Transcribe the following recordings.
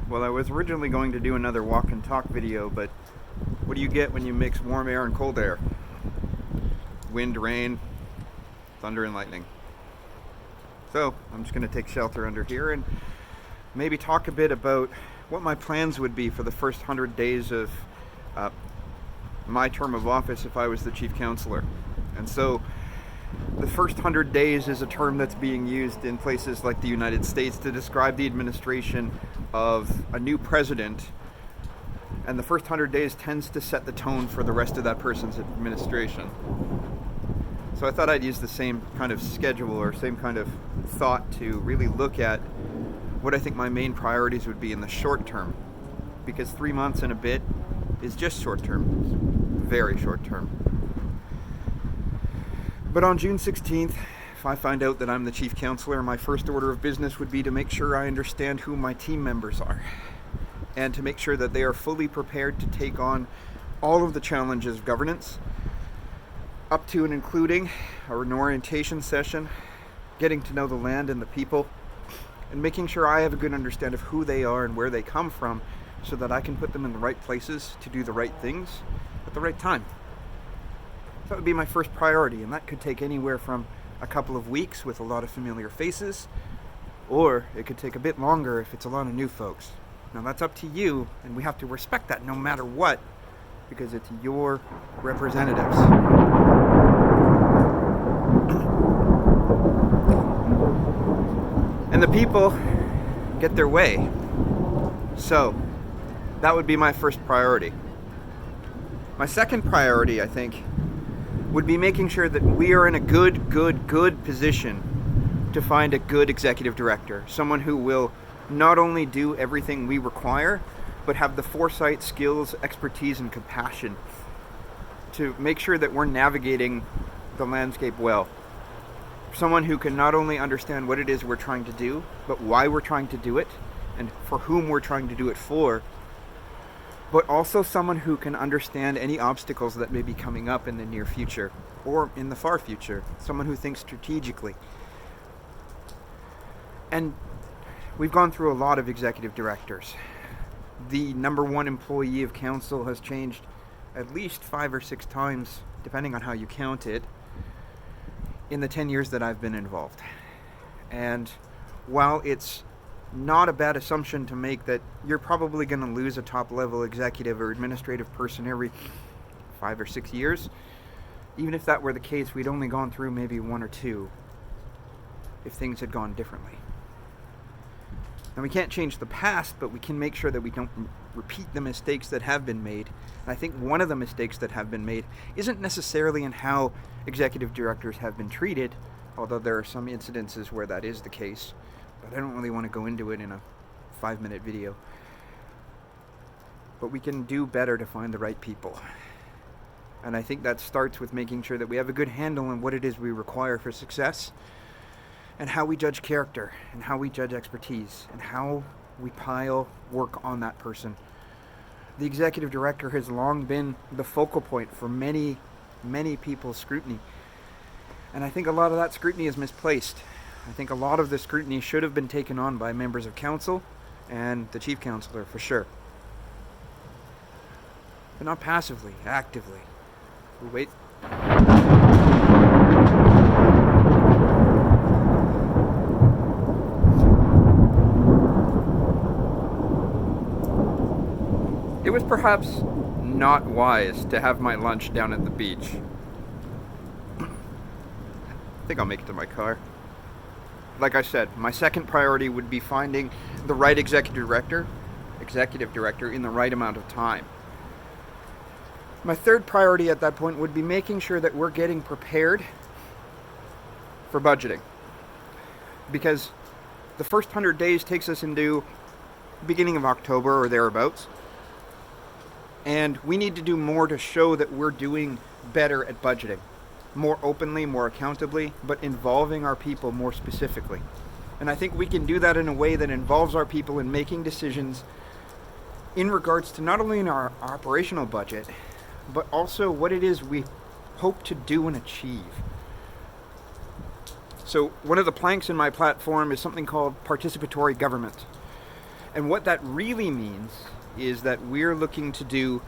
Well, I was originally going to do another walk and talk video, but what do you get when you mix warm air and cold air? Wind, rain, thunder and lightning. So I'm just going to take shelter under here and maybe talk a bit about what my plans would be for the first 100 days of my term of office if I was the Chief Councillor. And so the first 100 days is a term that's being used in places like the United States to describe the administration of a new president, and the first 100 days tends to set the tone for the rest of that person's administration. So I thought I'd use the same kind of schedule or same kind of thought to really look at what I think my main priorities would be in the short term, because 3 months and a bit is just short term, very short term. But on June 16th, if I find out that I'm the Chief Councillor, my first order of business would be to make sure I understand who my team members are, and to make sure that they are fully prepared to take on all of the challenges of governance, up to and including an orientation session, getting to know the land and the people, and making sure I have a good understanding of who they are and where they come from, so that I can put them in the right places to do the right things at the right time. That would be my first priority, and that could take anywhere from a couple of weeks with a lot of familiar faces, or it could take a bit longer if it's a lot of new folks. Now that's up to you, and we have to respect that no matter what, because it's your representatives. And the people get their way. So that would be my first priority. My second priority, I think, would be making sure that we are in a good position to find a good executive director. Someone who will not only do everything we require, but have the foresight, skills, expertise, and compassion to make sure that we're navigating the landscape well. Someone who can not only understand what it is we're trying to do, but why we're trying to do it, and for whom we're trying to do it for, but also someone who can understand any obstacles that may be coming up in the near future or in the far future. Someone who thinks strategically. And we've gone through a lot of executive directors. The number one employee of council has changed at least 5 or 6 times, depending on how you count it, in the 10 years that I've been involved. And while it's not a bad assumption to make that you're probably going to lose a top-level executive or administrative person every 5 or 6 years, even if that were the case, we'd only gone through maybe 1 or 2 if things had gone differently. Now, we can't change the past, but we can make sure that we don't repeat the mistakes that have been made. And I think one of the mistakes that have been made isn't necessarily in how executive directors have been treated, although there are some incidences where that is the case. But I don't really want to go into it in a 5-minute video. But we can do better to find the right people. And I think that starts with making sure that we have a good handle on what it is we require for success, and how we judge character, and how we judge expertise, and how we pile work on that person. The executive director has long been the focal point for many, many people's scrutiny. And I think a lot of that scrutiny is misplaced. I think a lot of the scrutiny should have been taken on by members of council and the Chief Councillor for sure. But not passively, actively. Wait. It was perhaps not wise to have my lunch down at the beach. I think I'll make it to my car. Like I said, my second priority would be finding the right executive director in the right amount of time. My third priority at that point would be making sure that we're getting prepared for budgeting. Because the first 100 days takes us into the beginning of October or thereabouts. And we need to do more to show that we're doing better at budgeting. More openly, more accountably, but involving our people more specifically. And I think we can do that in a way that involves our people in making decisions in regards to not only in our operational budget, but also what it is we hope to do and achieve. So one of the planks in my platform is something called participatory government. And what that really means is that we're looking to do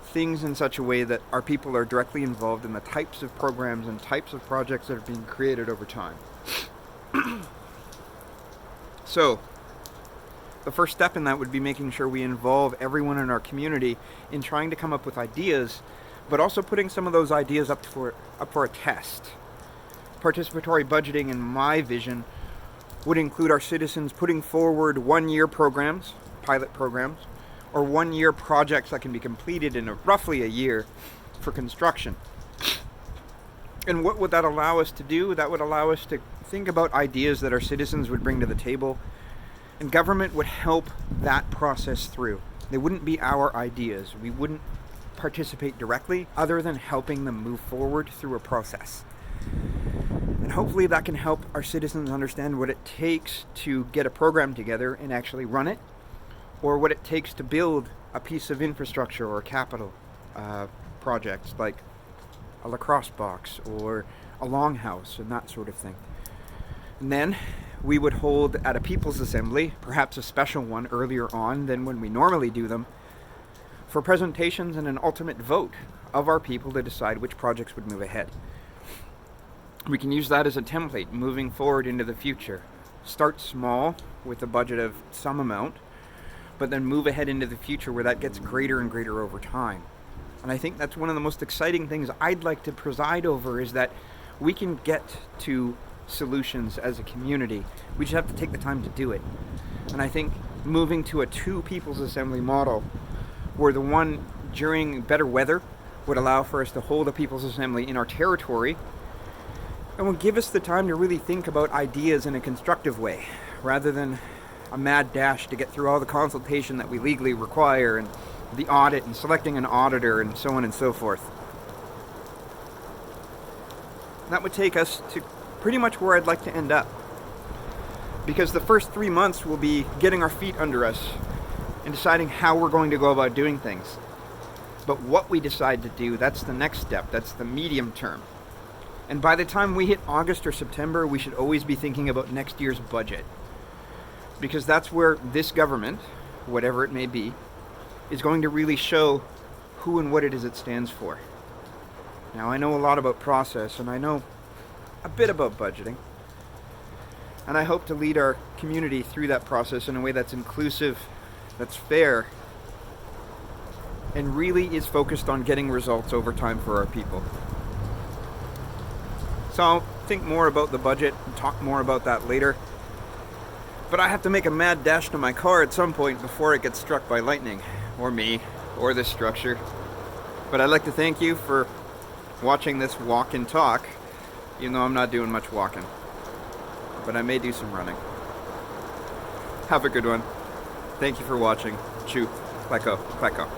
things in such a way that our people are directly involved in the types of programs and types of projects that are being created over time. So, the first step in that would be making sure we involve everyone in our community in trying to come up with ideas, but also putting some of those ideas up for a test. Participatory budgeting, in my vision, would include our citizens putting forward one-year programs, pilot programs, or one-year projects that can be completed in roughly a year for construction. And what would that allow us to do? That would allow us to think about ideas that our citizens would bring to the table, and government would help that process through. They wouldn't be our ideas. We wouldn't participate directly other than helping them move forward through a process. And hopefully that can help our citizens understand what it takes to get a program together and actually run it, or what it takes to build a piece of infrastructure or capital projects like a lacrosse box or a longhouse and that sort of thing. And then we would hold at a People's Assembly, perhaps a special one earlier on than when we normally do them, for presentations and an ultimate vote of our people to decide which projects would move ahead. We can use that as a template moving forward into the future. Start small with a budget of some amount, but then move ahead into the future where that gets greater and greater over time. And I think that's one of the most exciting things I'd like to preside over, is that we can get to solutions as a community. We just have to take the time to do it. And I think moving to a two People's Assembly model, where the one during better weather would allow for us to hold a People's Assembly in our territory, and would give us the time to really think about ideas in a constructive way, rather than a mad dash to get through all the consultation that we legally require, and the audit, and selecting an auditor, and so on and so forth. That would take us to pretty much where I'd like to end up. Because the first 3 months will be getting our feet under us and deciding how we're going to go about doing things. But what we decide to do, that's the next step. That's the medium term. And by the time we hit August or September, we should always be thinking about next year's budget. Because that's where this government, whatever it may be, is going to really show who and what it is it stands for. Now, I know a lot about process, and I know a bit about budgeting. And I hope to lead our community through that process in a way that's inclusive, that's fair, and really is focused on getting results over time for our people. So I'll think more about the budget and talk more about that later. But I have to make a mad dash to my car at some point before it gets struck by lightning, or me, or this structure. But I'd like to thank you for watching this walk and talk, even though I'm not doing much walking. But I may do some running. Have a good one. Thank you for watching. Chew. Kleko. Kleko.